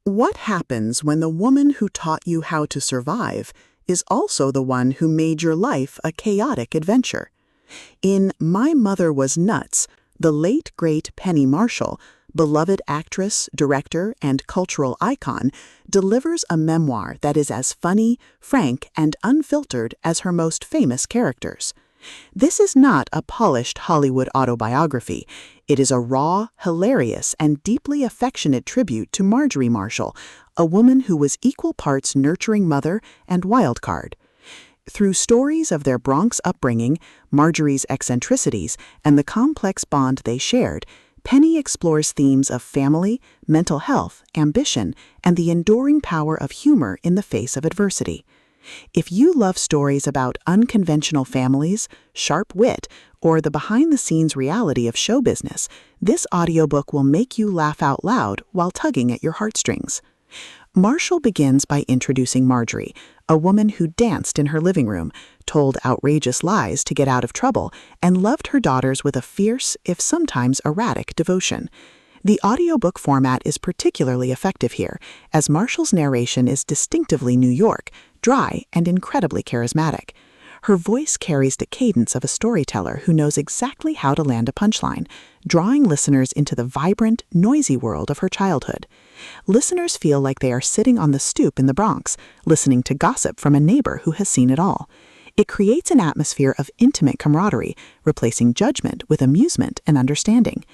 What happens when the woman who taught you how to survive is also the one who made your life a chaotic adventure? In My Mother Was Nuts, the late, great Penny Marshall, beloved actress, director, and cultural icon, delivers a memoir that is as funny, frank, and unfiltered as her most famous characters. This is not a polished Hollywood autobiography. It is a raw, hilarious, and deeply affectionate tribute to Marjorie Marshall, a woman who was equal parts nurturing mother and wild card. Through stories of their Bronx upbringing, Marjorie's eccentricities, and the complex bond they shared, Penny explores themes of family, mental health, ambition, and the enduring power of humor in the face of adversity. If you love stories about unconventional families, sharp wit, or the behind-the-scenes reality of show business, this audiobook will make you laugh out loud while tugging at your heartstrings. Marshall begins by introducing Marjorie, a woman who danced in her living room, told outrageous lies to get out of trouble, and loved her daughters with a fierce, if sometimes erratic, devotion. The audiobook format is particularly effective here, as Marshall's narration is distinctively New York, dry, and incredibly charismatic. Her voice carries the cadence of a storyteller who knows exactly how to land a punchline, drawing listeners into the vibrant, noisy world of her childhood. Listeners feel like they are sitting on the stoop in the Bronx, listening to gossip from a neighbor who has seen it all. It creates an atmosphere of intimate camaraderie, replacing judgment with amusement and understanding.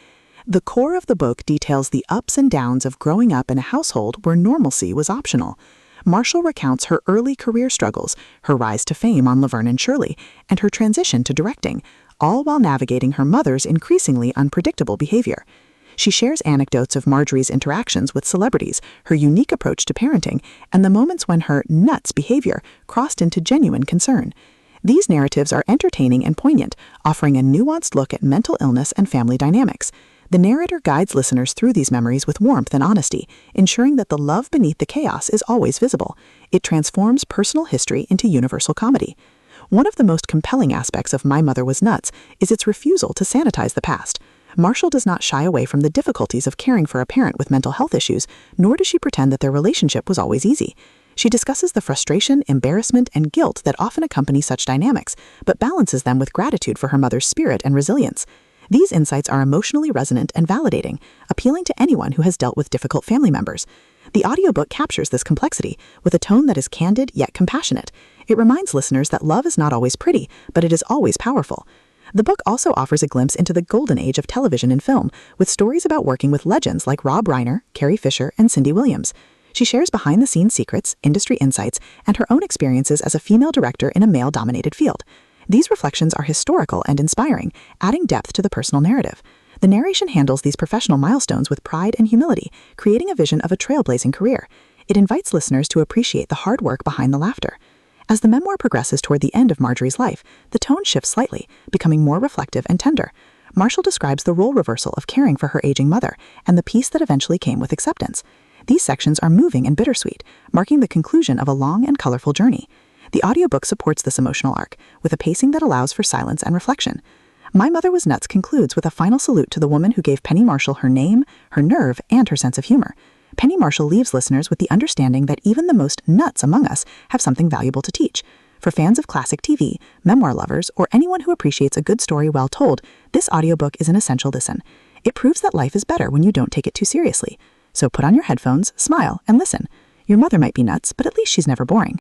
The core of the book details the ups and downs of growing up in a household where normalcy was optional. Marshall recounts her early career struggles, her rise to fame on Laverne and Shirley, and her transition to directing, all while navigating her mother's increasingly unpredictable behavior. She shares anecdotes of Marjorie's interactions with celebrities, her unique approach to parenting, and the moments when her nuts behavior crossed into genuine concern. These narratives are entertaining and poignant, offering a nuanced look at mental illness and family dynamics. The narrator guides listeners through these memories with warmth and honesty, ensuring that the love beneath the chaos is always visible. It transforms personal history into universal comedy. One of the most compelling aspects of My Mother Was Nuts is its refusal to sanitize the past. Marshall does not shy away from the difficulties of caring for a parent with mental health issues, nor does she pretend that their relationship was always easy. She discusses the frustration, embarrassment, and guilt that often accompany such dynamics, but balances them with gratitude for her mother's spirit and resilience. These insights are emotionally resonant and validating, appealing to anyone who has dealt with difficult family members. The audiobook captures this complexity with a tone that is candid yet compassionate. It reminds listeners that love is not always pretty, but it is always powerful. The book also offers a glimpse into the golden age of television and film, with stories about working with legends like Rob Reiner, Carrie Fisher, and Cindy Williams. She shares behind-the-scenes secrets, industry insights, and her own experiences as a female director in a male-dominated field. These reflections are historical and inspiring, adding depth to the personal narrative. The narration handles these professional milestones with pride and humility, creating a vision of a trailblazing career. It invites listeners to appreciate the hard work behind the laughter. As the memoir progresses toward the end of Marjorie's life, the tone shifts slightly, becoming more reflective and tender. Marshall describes the role reversal of caring for her aging mother and the peace that eventually came with acceptance. These sections are moving and bittersweet, marking the conclusion of a long and colorful journey. The audiobook supports this emotional arc, with a pacing that allows for silence and reflection. My Mother Was Nuts concludes with a final salute to the woman who gave Penny Marshall her name, her nerve, and her sense of humor. Penny Marshall leaves listeners with the understanding that even the most nuts among us have something valuable to teach. For fans of classic TV, memoir lovers, or anyone who appreciates a good story well told, this audiobook is an essential listen. It proves that life is better when you don't take it too seriously. So put on your headphones, smile, and listen. Your mother might be nuts, but at least she's never boring.